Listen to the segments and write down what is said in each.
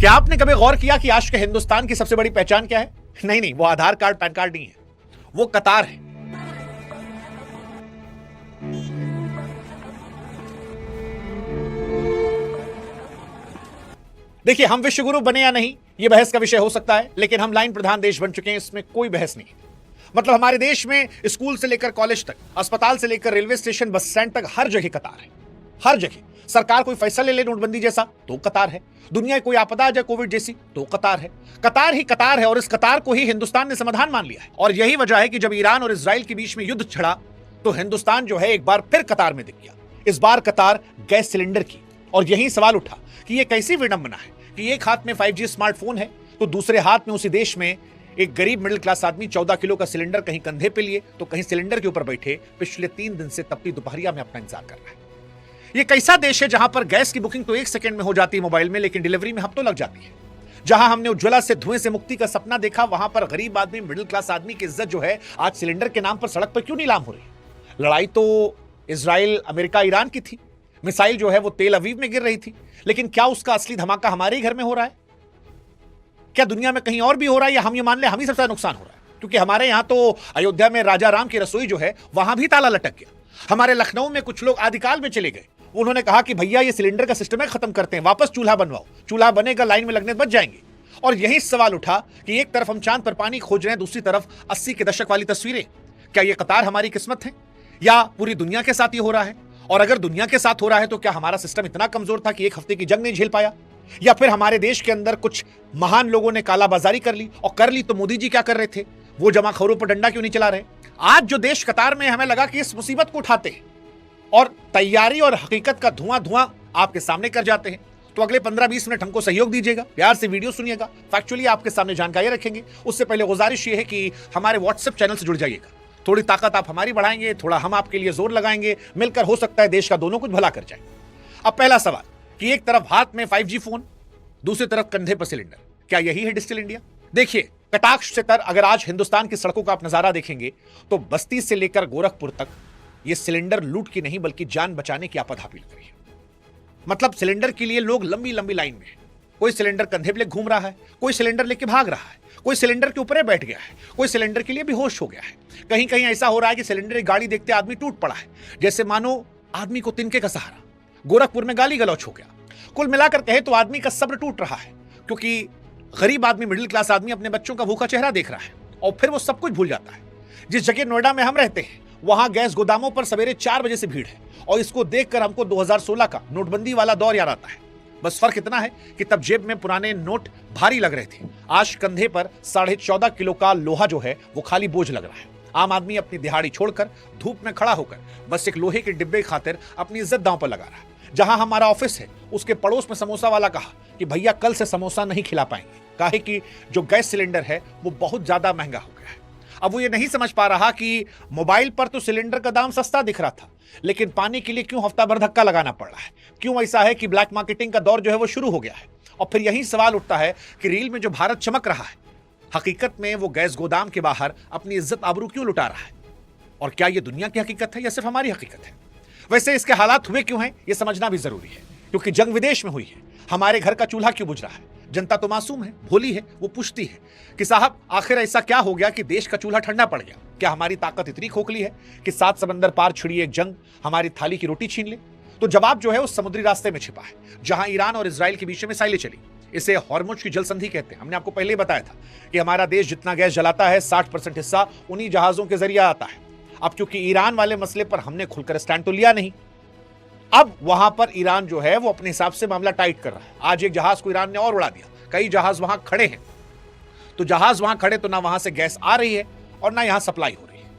क्या आपने कभी गौर किया कि आज के हिंदुस्तान की सबसे बड़ी पहचान क्या है? नहीं नहीं, वो आधार कार्ड पैन कार्ड नहीं है, वो कतार है। देखिए, हम विश्वगुरु बने या नहीं यह बहस का विषय हो सकता है, लेकिन हम लाइन प्रधान देश बन चुके हैं, इसमें कोई बहस नहीं। मतलब हमारे देश में स्कूल से लेकर कॉलेज तक, अस्पताल से लेकर रेलवे स्टेशन, बस स्टैंड तक हर जगह कतार है। हर जगह सरकार कोई फैसला ले ले नोटबंदी जैसा तो कतार है, दुनिया कोई आपदा आ जाए कोविड जैसी तो कतार है। कतार ही कतार है और इस कतार को ही हिंदुस्तान ने समाधान मान लिया है। और यही वजह है कि जब ईरान और इजराइल के बीच में युद्ध छिड़ा तो हिंदुस्तान जो है एक बार फिर कतार में दिख गया। इस बार कतार गैस सिलेंडर की। और यही सवाल उठा कि यह कैसी विडंबना है कि एक हाथ में 5G स्मार्टफोन है तो दूसरे हाथ में उसी देश में एक गरीब मिडिल क्लास आदमी 14 किलो का सिलेंडर कहीं कंधे पे लिए तो कहीं सिलेंडर के ऊपर बैठे पिछले 3 दिन से तपती दोपहरिया में अपना इंतजार कर रहा है। ये कैसा देश है जहां पर गैस की बुकिंग तो 1 सेकंड में हो जाती है मोबाइल में, लेकिन डिलीवरी में हफ्तों लग जाती है। जहां हमने उज्ज्वला से धुएं से मुक्ति का सपना देखा, वहां पर गरीब आदमी, मिडिल क्लास आदमी की इज्जत जो है आज सिलेंडर के नाम पर सड़क पर क्यों नीलाम हो रही है? लड़ाई तो इजराइल, अमेरिका, ईरान की थी। मिसाइल जो है वो तेल अवीव में गिर रही थी, लेकिन क्या उसका असली धमाका हमारे ही घर में हो रहा है? क्या दुनिया में कहीं और भी हो रहा है, या हम ये मान ले हम ही सबसे नुकसान हो रहा है? क्योंकि हमारे यहां तो अयोध्या में राजा राम की रसोई जो है वहां भी ताला लटक गया। हमारे लखनऊ में कुछ लोग आदिकाल में चले गए, उन्होंने कहा कि भैया ये सिलेंडर का सिस्टम है, खत्म करते हैं, वापस चूल्हा बनवाओ। चूल्हा बनेगा, लाइन में लगने बच जाएंगे। और यही सवाल उठा कि एक तरफ हम चांद पर पानी खोज रहे हैं, दूसरी तरफ 80 के दशक वाली तस्वीरें। क्या ये कतार हमारी किस्मत है या पूरी दुनिया के साथ ये हो रहा है? और अगर दुनिया के साथ हो रहा है तो क्या हमारा सिस्टम इतना कमजोर था कि 1 हफ्ते की जंग नहीं झेल पाया? या फिर हमारे देश के अंदर कुछ महान लोगों ने कालाबाजारी कर ली, और कर ली तो मोदी जी क्या कर रहे थे? वो जमाखोरों पर डंडा क्यों नहीं चला रहे? आज जो देश कतार में, हमें लगा कि इस मुसीबत को उठाते हैं और तैयारी और हकीकत का धुआं आपके सामने कर जाते हैं। तो अगले 15-20 मिनट हमको सहयोग दीजिएगा, प्यार से वीडियो सुनिएगा, फैक्चुअली आपके सामने जानकारी रखेंगे। उससे पहले गुजारिश ये है कि हमारे व्हाट्सएप चैनल से जुड़ जाइएगा। थोड़ी ताकत आप हमारी बढ़ाएंगे, थोड़ा हम आपके लिए जोर लगाएंगे, मिलकर हो सकता है देश का दोनों कुछ भला कर जाए। अब पहला सवाल कि एक तरफ हाथ में 5G फोन, दूसरी तरफ कंधे पर सिलेंडर, क्या यही है डिजिटल इंडिया? देखिए, कटाक्ष से तर अगर आज हिंदुस्तान की सड़कों का आप नजारा देखेंगे तो बस्ती से लेकर गोरखपुर तक ये सिलेंडर लूट की नहीं बल्कि जान बचाने की आपाधापी लग रही है। मतलब सिलेंडर के लिए लोग लंबी लंबी लाइन में हैं। कोई सिलेंडर कंधे पे लेके घूम रहा है, कोई सिलेंडर लेके भाग रहा है, कोई सिलेंडर के ऊपर बैठ गया है, कोई सिलेंडर के लिए बेहोश हो गया है। कहीं कहीं ऐसा हो रहा है कि सिलेंडर की गाड़ी देखते आदमी टूट पड़ा है, जैसे मानो आदमी को तिनके का सहारा। गोरखपुर में गाली गलौच हो गया। कुल मिलाकर कहे तो आदमी का सब्र टूट रहा है, क्योंकि गरीब आदमी, मिडिल क्लास आदमी अपने बच्चों का भूखा चेहरा देख रहा है और फिर वो सब कुछ भूल जाता है। जिस जगह नोएडा में हम रहते हैं वहां गैस गोदामों पर सवेरे 4 बजे से भीड़ है, और इसको देखकर हमको 2016 का नोटबंदी वाला दौर याद आता है। बस फर्क इतना है कि तब जेब में पुराने नोट भारी लग रहे थे, आज कंधे पर 14.5 किलो का लोहा जो है वो खाली बोझ लग रहा है। आम आदमी अपनी दिहाड़ी छोड़कर धूप में खड़ा होकर बस एक लोहे के डिब्बे खातिर अपनी इज्जत दांव पर लगा रहा है। जहां हमारा ऑफिस है उसके पड़ोस में समोसा वाला कहा कि भैया कल से समोसा नहीं खिला पाएंगे, काहे कि जो गैस सिलेंडर है वो बहुत ज्यादा महंगा हो गया है। अब वो ये नहीं समझ पा रहा कि मोबाइल पर तो सिलेंडर का दाम सस्ता दिख रहा था, लेकिन पाने के लिए क्यों हफ्ता भर धक्का लगाना पड़ रहा है? क्यों ऐसा है कि ब्लैक मार्केटिंग का दौर जो है वो शुरू हो गया है? और फिर यही सवाल उठता है कि रील में जो भारत चमक रहा है, हकीकत में वो गैस गोदाम के बाहर अपनी इज्जत आबरू क्यों लुटा रहा है? और क्या ये दुनिया की हकीकत है या सिर्फ हमारी हकीकत है? वैसे इसके हालात हुए क्यों हैं ये समझना भी जरूरी है, क्योंकि जंग विदेश में हुई है। हमारे घर का चूल्हा क्यों बुझ रहा है? जनता तो मासूम है, भोली है, वो पूछती है कि साहब आखिर ऐसा क्या हो गया कि देश का चूल्हा ठंडा पड़ गया? क्या हमारी ताकत इतनी खोखली है कि 7 समंदर पार छिड़ी एक जंग हमारी थाली की रोटी छीन ले? तो जवाब जो है उस समुद्री रास्ते में छिपा है, जहां ईरान और इजराइल के बीच में मिसाइलें चली। इसे हॉर्मुज की जल संधि कहते हैं। हमने आपको पहले ही बताया था कि हमारा देश जितना गैस जलाता है 60% हिस्सा उन्हीं जहाजों के जरिए आता है। अब चूंकि ईरान वाले मसले पर हमने खुलकर स्टैंड तो लिया नहीं, अब वहां पर ईरान जो है वो अपने हिसाब से मामला टाइट कर रहा है। आज एक जहाज को ईरान ने और उड़ा दिया, कई जहाज वहां खड़े हैं। तो जहाज वहां खड़े तो ना वहां से गैस आ रही है और ना यहां सप्लाई हो रही है,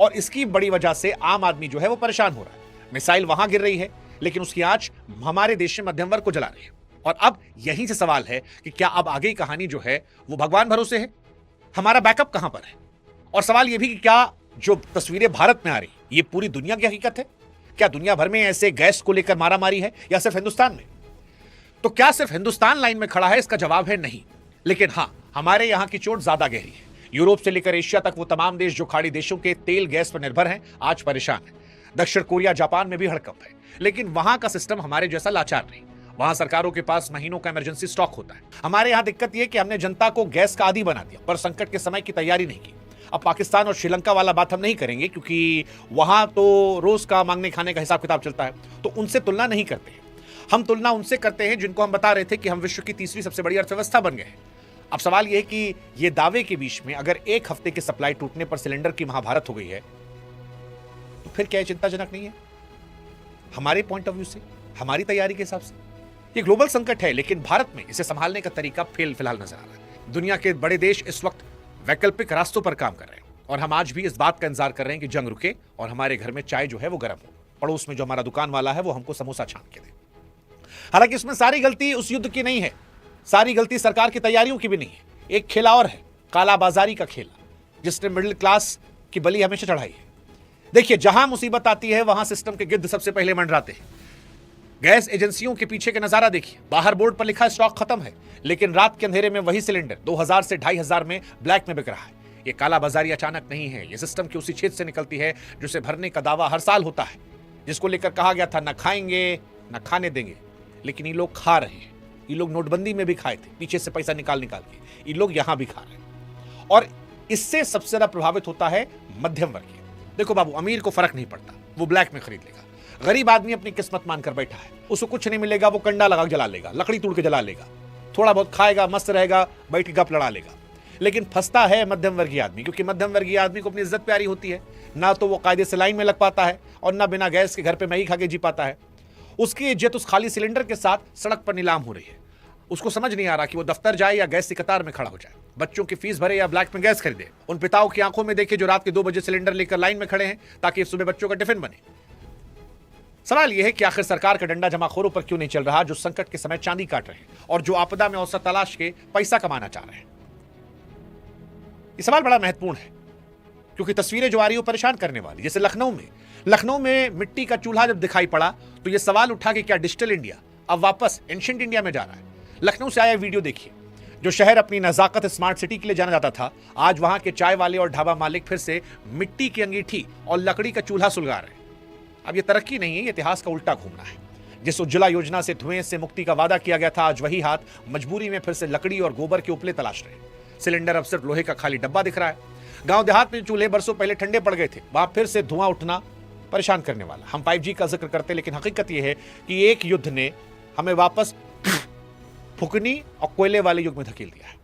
और इसकी बड़ी वजह से आम आदमी जो है वो परेशान हो रहा है। मिसाइल वहां गिर रही है लेकिन उसकी आंच हमारे देश में मध्यम वर्ग को जला रही है। और अब यहीं से सवाल है कि क्या अब आगे की कहानी जो है वो भगवान भरोसे है? हमारा बैकअप कहां पर है? और सवाल यह भी कि क्या जो तस्वीरें भारत में आ रही ये पूरी दुनिया की हकीकत है? क्या दुनिया भर में ऐसे गैस को लेकर मारामारी है या सिर्फ हिंदुस्तान में? तो क्या सिर्फ हिंदुस्तान लाइन में खड़ा है? इसका जवाब है नहीं। लेकिन हां, हमारे यहां की चोट ज्यादा गहरी है। यूरोप से लेकर एशिया तक वो तमाम देश जो खाड़ी देशों के तेल गैस पर निर्भर हैं आज परेशान है। दक्षिण कोरिया, जापान में भी हड़कंप है, लेकिन वहां का सिस्टम हमारे जैसा लाचार नहीं। वहां सरकारों के पास महीनों का इमरजेंसी स्टॉक होता है। हमारे यहां दिक्कत यह कि हमने जनता को गैस का आदी बना दिया पर संकट के समय की तैयारी नहीं की। अब पाकिस्तान और श्रीलंका वाला बात हम नहीं करेंगे क्योंकि वहां तो रोज का मांगने खाने का हिसाब किताब चलता है, तो उनसे तुलना नहीं करते हैं। हम तुलना उनसे करते हैं जिनको हम बता रहे थे कि हम विश्व की तीसरी सबसे बड़ी अर्थव्यवस्था बन गए हैं। अब सवाल यह है कि ये दावे के बीच में अगर एक हफ्ते की सप्लाई टूटने पर सिलेंडर की महाभारत हो गई है तो फिर क्या चिंताजनक नहीं है? हमारे पॉइंट ऑफ व्यू से, हमारी तैयारी के हिसाब से ये ग्लोबल संकट है, लेकिन भारत में इसे संभालने का तरीका फिलहाल नजर आ रहा है। दुनिया के बड़े देश इस वक्त वैकल्पिक रास्तों पर काम कर रहे हैं और हम आज भी इस बात का इंतजार कर रहे हैं कि जंग रुके और हमारे घर में चाय जो है वो गर्म हो, पड़ोस में जो हमारा दुकान वाला है वो हमको समोसा छान के दे। हालांकि इसमें सारी गलती उस युद्ध की नहीं है, सारी गलती सरकार की तैयारियों की भी नहीं है। एक खेला और है, कालाबाजारी का खेला, जिसने मिडिल क्लास की बलि हमेशा चढ़ाई है। देखिए, जहां मुसीबत आती है वहां सिस्टम के गिद्ध सबसे पहले मंडराते हैं। गैस एजेंसियों के पीछे का नजारा देखिए, बाहर बोर्ड पर लिखा स्टॉक खत्म है, लेकिन रात के अंधेरे में वही सिलेंडर 2000 से 2500 में ब्लैक में बिक रहा है। ये कालाबाजारी अचानक नहीं है, ये सिस्टम की उसी छेद से निकलती है जिसे भरने का दावा हर साल होता है, जिसको लेकर कहा गया था न खाएंगे न खाने देंगे, लेकिन ये लोग खा रहे हैं। ये लोग नोटबंदी में भी खाए थे, पीछे से पैसा निकाल के, ये लोग यहां भी खा रहे हैं। और इससे सबसे ज्यादा प्रभावित होता है मध्यम वर्गीय। देखो बाबू, अमीर को फर्क नहीं पड़ता, वो ब्लैक में खरीद लेगा। गरीब आदमी अपनी किस्मत मानकर बैठा है, उसको कुछ नहीं मिलेगा, वो कंडा लगा जला लेगा, लकड़ी तोड़ के जला लेगा, थोड़ा बहुत खाएगा, मस्त रहेगा, बैठ के गप लड़ा लेगा। लेकिन फंसता है मध्यम वर्गीय आदमी, क्योंकि मध्यम वर्गीय आदमी को अपनी इज्जत प्यारी होती है, ना तो वो कायदे से लाइन में लग पाता है और ना बिना गैस के घर पे मैगी खा के जी पाता है। उसकी इज्जत उस खाली सिलेंडर के साथ सड़क पर नीलाम हो रही है। उसको समझ नहीं आ रहा कि वो दफ्तर जाए या गैस की कतार में खड़ा हो जाए, बच्चों की फीस भरे या ब्लैक में गैस खरीदे। उन पिताओं की आंखों में देखे जो रात के 2 बजे सिलेंडर लेकर लाइन में खड़े हैं ताकि सुबह बच्चों का टिफिन बने। सवाल यह है कि आखिर सरकार का डंडा जमाखोरों पर क्यों नहीं चल रहा, जो संकट के समय चांदी काट रहे हैं और जो आपदा में अवसर तलाश के पैसा कमाना चाह रहे हैं। यह सवाल बड़ा महत्वपूर्ण है क्योंकि तस्वीरें जो आ रही है परेशान करने वाली। जैसे लखनऊ में मिट्टी का चूल्हा जब दिखाई पड़ा तो यह सवाल उठा कि क्या डिजिटल इंडिया अब वापस एंशिएंट इंडिया में जा रहा है। लखनऊ से आया वीडियो देखिए, जो शहर अपनी नजाकत स्मार्ट सिटी के लिए जाना जाता था, आज वहां के चाय वाले और ढाबा मालिक फिर से मिट्टी की अंगीठी और लकड़ी का चूल्हा सुलगा रहे हैं। अब यह तरक्की नहीं है, यह इतिहास का उल्टा घूमना है। जिस उज्ज्वला योजना से धुएं से मुक्ति का वादा किया गया था, आज वही हाथ मजबूरी में फिर से लकड़ी और गोबर के उपले तलाश रहे हैं। सिलेंडर अब सिर्फ लोहे का खाली डब्बा दिख रहा है। गांव देहात में चूल्हे बरसों पहले ठंडे पड़ गए थे, वहां फिर से धुआं उठना परेशान करने वाला। हम 5G का जिक्र करते, लेकिन हकीकत यह है कि एक युद्ध ने हमें वापस फुकनी और कोयले वाले युग में धकेल दिया है।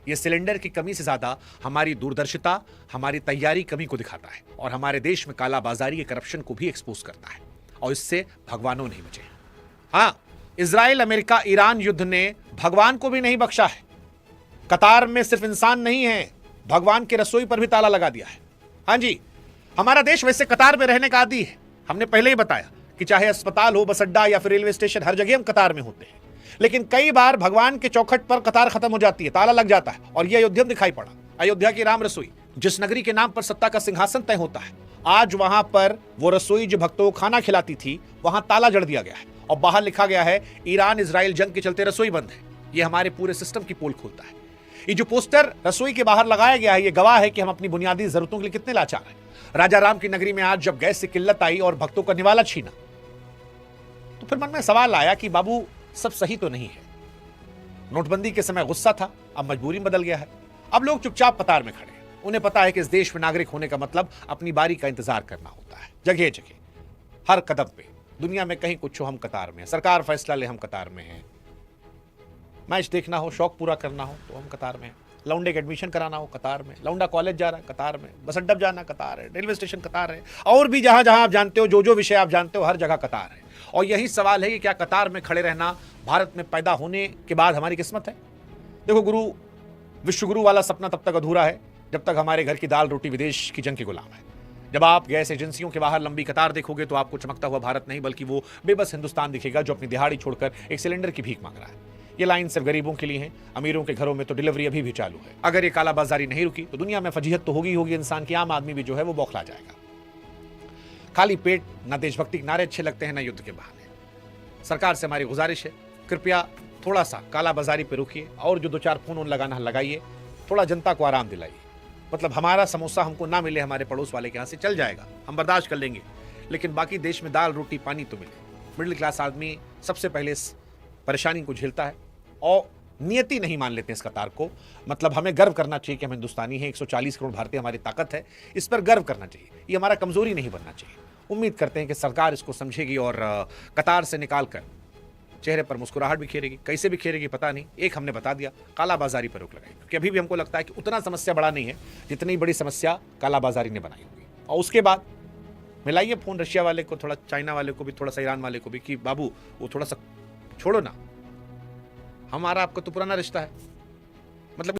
यह सिलेंडर की कमी से ज्यादा हमारी दूरदर्शिता, हमारी तैयारी कमी को दिखाता है और हमारे देश में कालाबाजारी, करप्शन को भी एक्सपोज करता है, और इससे भगवानों नहीं बचे। हाँ, इजराइल, अमेरिका, ईरान युद्ध ने भगवान को भी नहीं बख्शा है। कतार में सिर्फ इंसान नहीं है, भगवान के रसोई पर भी ताला लगा दिया है। हाँ जी, हमारा देश वैसे कतार में रहने का आदी है। हमने पहले ही बताया कि चाहे अस्पताल हो, बस अड्डा या फिर रेलवे स्टेशन, हर जगह हम कतार में होते हैं। लेकिन कई बार भगवान के चौखट पर कतार खत्म हो जाती है, ताला लग जाता है, और यह अयोध्या में दिखाई पड़ा। अयोध्या की राम रसोई, जिस नगरी के नाम पर सत्ता का सिंहासन तय होता है, आज वहां पर वो रसोई जो भक्तों को खाना खिलाती थी, वहां ताला जड़ दिया गया है और बाहर लिखा गया है ईरान इजराइल जंग के चलते रसोई बंद है। यह हमारे पूरे सिस्टम की पोल खोलता है। ये जो पोस्टर रसोई के बाहर लगाया गया है, यह गवाह है कि हम अपनी बुनियादी जरूरतों के लिए कितने लाचार हैं। राजा राम की नगरी में आज जब गैस से किल्लत आई और भक्तों का निवाला छीना, तो फिर मन में सवाल आया कि बाबू सब सही तो नहीं है। नोटबंदी के समय गुस्सा था, अब मजबूरी बदल गया है। अब लोग चुपचाप कतार में खड़े हैं। उन्हें पता है कि इस देश में नागरिक होने का मतलब अपनी बारी का इंतजार करना होता है। जगह जगह, हर कदम पे, दुनिया में कहीं कुछ हो हम कतार में हैं, सरकार फैसला ले हम कतार में हैं, मैच देखना हो, शौक पूरा करना हो तो हम कतार में हैं, लौंडे का एडमिशन कराना हो कतार में, लौंडा कॉलेज जा रहा है कतार में, बस अड्डा जाना कतार है, रेलवे स्टेशन कतार है, और भी जहां जहां आप जानते हो, जो विषय आप जानते हो, हर जगह कतार है। और यही सवाल है कि क्या कतार में खड़े रहना भारत में पैदा होने के बाद हमारी किस्मत है? देखो गुरु, विश्वगुरु वाला सपना तब तक अधूरा है जब तक हमारे घर की दाल रोटी विदेश की जंग के गुलाम है। जब आप गैस एजेंसियों के बाहर लंबी कतार देखोगे तो आपको चमकता हुआ भारत नहीं बल्कि वो बेबस हिंदुस्तान दिखेगा जो अपनी दिहाड़ी छोड़कर एक सिलेंडर की भीख मांग रहा है। ये लाइन सिर्फ गरीबों के लिए है, अमीरों के घरों में तो डिलीवरी अभी भी चालू है। अगर ये कालाबाजारी नहीं रुकी तो दुनिया में फजीहत तो होगी इंसान की, आम आदमी भी जो है वो बौखला जाएगा। खाली पेट ना देशभक्ति के नारे अच्छे लगते हैं ना युद्ध के बहाने। सरकार से हमारी गुजारिश है, कृपया थोड़ा सा कालाबाजारी पे रुकिए और जो 2-4 फोन लगाना लगाइए, थोड़ा जनता को आराम दिलाइए। मतलब हमारा समोसा हमको ना मिले हमारे पड़ोस वाले के यहाँ से चल जाएगा, हम बर्दाश्त कर लेंगे, लेकिन बाकी देश में दाल रोटी पानी तो मिले। मिडिल क्लास आदमी सबसे पहले परेशानी को झेलता है और नियति नहीं मान लेते इस कतार को। मतलब हमें गर्व करना चाहिए कि हम हिंदुस्तानी हैं, 140 करोड़ भारतीय हमारी ताकत है, इस पर गर्व करना चाहिए, ये हमारा कमजोरी नहीं बनना चाहिए। उम्मीद करते हैं कि सरकार इसको समझेगी और कतार से निकालकर चेहरे पर मुस्कुराहट बिखेरेगी। कैसे बिखेरेगी पता नहीं, एक हमने बता दिया, कालाबाजारी पर रोक लगाई, क्योंकि अभी भी हमको लगता है कि उतना समस्या बड़ा नहीं है जितनी बड़ी समस्या कालाबाजारी ने बनाई होगी। और उसके बाद मिलाइए फोन रशिया वाले को, थोड़ा चाइना वाले को भी, थोड़ा सा ईरान वाले को भी, कि बाबू वो थोड़ा सा छोड़ो ना, हमारा आपका तो पुराना रिश्ता है।